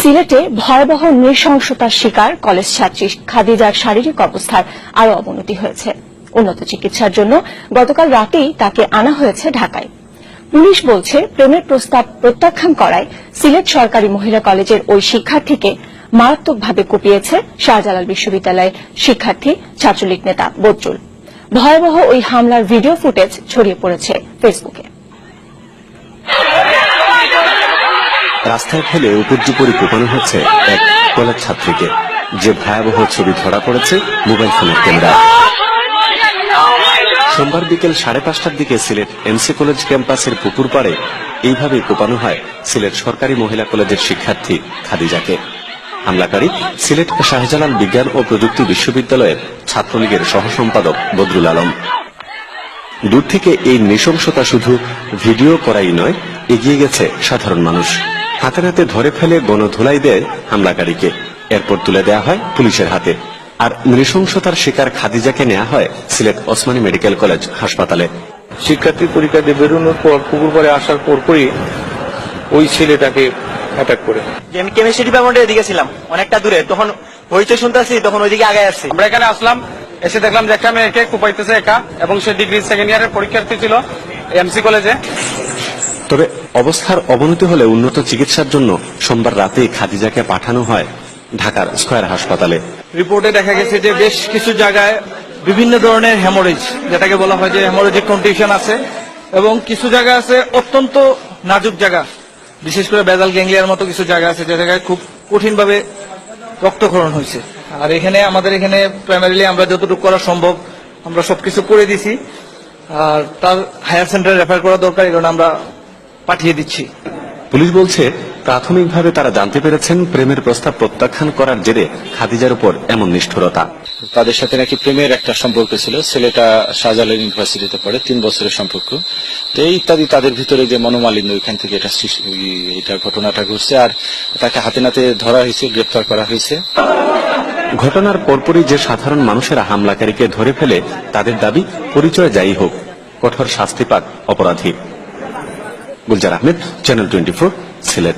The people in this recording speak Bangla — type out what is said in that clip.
সিলেটে ভয়াবহ নৃশংসতার শিকার কলেজ ছাত্রী খাদিজার শারীরিক অবস্থার আরও অবনতি হয়েছে। উন্নত চিকিৎসার জন্য গতকাল রাতেই তাকে আনা হয়েছে ঢাকায়। পুলিশ বলছে, প্রেমের প্রস্তাব প্রত্যাখ্যান করায় সিলেট সরকারি মহিলা কলেজের ওই শিক্ষার্থীকে মারাত্মকভাবে কুপিয়েছে শাহজালাল বিশ্ববিদ্যালয়ের শিক্ষার্থী ছাত্রলীগ নেতা বদরুল। ভয়াবহ ওই হামলার ভিডিও ফুটেজ ছড়িয়ে পড়েছে ফেসবুকে। রাস্তায় ফেলে উপর্যুপরি কোপানো হচ্ছে এক কলেজ ছাত্রীকে, যে ভয়াবহ ছবি ধরা পড়েছে মোবাইল ফোনের ক্যামেরায়। সোমবার বিকেল 5:30টার দিকে সিলেট এমসি কলেজ ক্যাম্পাসের পুকুর পাড়ে এইভাবে কোপানো হয় সিলেট সরকারি মহিলা কলেজের শিক্ষার্থী খাদিজাকে। হামলাকারী সিলেট শাহজালাল বিজ্ঞান ও প্রযুক্তি বিশ্ববিদ্যালয়ের ছাত্রলীগের সহ সম্পাদক বদরুল আলম। দূর থেকে এই নৃশংসতা শুধু ভিডিও করাই নয়, এগিয়ে গেছে সাধারণ মানুষ। হাতে নাতে ধরে ফেলে গণধোলাই দেয় হামলাকারীকে, এরপর তুলে দেওয়া হয় পুলিশের হাতে। আর নৃশংসতার শিকার খাদিজাকে নেওয়া হয় সিলেট ওসমানী মেডিকেল কলেজ হাসপাতালে। শিক্ষার্থী পরীক্ষা দিয়ে বেরোনোর পর পুকুর পাড়ে আসার পরপরই ওই ছেলেটাকে অ্যাটাক করে। আমি কেমিস্ট্রি ডিপার্টমেন্টের এদিকে ছিলাম, অনেকটা দূরে, তখন হইচই শুনতেছি, তখন ওইদিকে আগে আসছি। আমরা এখানে আসলাম, এসে দেখলাম যে একটা মেয়েকে কুপাইতেছে একা, এবং সে ডিগ্রি সেকেন্ড ইয়ারের পরীক্ষার্থী ছিল এমসি কলেজে। তবে অবস্থার অবনতি হলে উন্নত চিকিৎসার জন্য সোমবার রাতেই খাদিজাকে পাঠানো হয় ঢাকার স্কয়ার হাসপাতালে। রিপোর্টে দেখা গেছে যে বেশ কিছু জায়গায় বিভিন্ন ধরনের হেমোরেজ, যেটাকে বলা হয় যে হেমোরেজিক কন্ডিশন আছে, এবং কিছু জায়গা আছে অত্যন্ত নাজুক জায়গা, বিশেষ করে বেজাল গ্যাংলিয়ার মতো কিছু জায়গা আছে যে জায়গায় খুব কঠিনভাবে রক্তক্ষরণ হয়েছে। আর আমাদের এখানে প্রাইমারিলি আমরা যতটুকু করা সম্ভব আমরা সবকিছু করে দিছি, আর তার হায়ার সেন্টারে রেফার করা দরকার, এই কারণে আমরা পাঠিয়ে দিচ্ছি। পুলিশ বলছে, প্রাথমিকভাবে তারা জানতে পেরেছেন প্রেমের প্রস্তাব প্রত্যাখ্যান করার জেরে খাদিজার উপর এমন নিষ্ঠুরতা। তাদের সাথে নাকি প্রেমের একটা সম্পর্ক ছিল, ছেলেটা শাহজালাল ইউনিভার্সিটিতে পড়ে, 3 বছরের সম্পর্ক। তো এই ইত্যাদি তাদের ভিতরে যে মনোমালিন্য, ওইখান থেকে এটা ঘটনাটা ঘটছে, আর তাকে হাতে নাতে ধরা হয়েছে, গ্রেফতার করা হয়েছে। ঘটনার পরপরই যে সাধারণ মানুষেরা হামলাকারীকে ধরে ফেলে, তাদের দাবি পরিচয় যাই হোক, কঠোর শাস্তি পাক অপরাধী। গুলজার আহমেদ, চ্যানেল 24, সিলেট।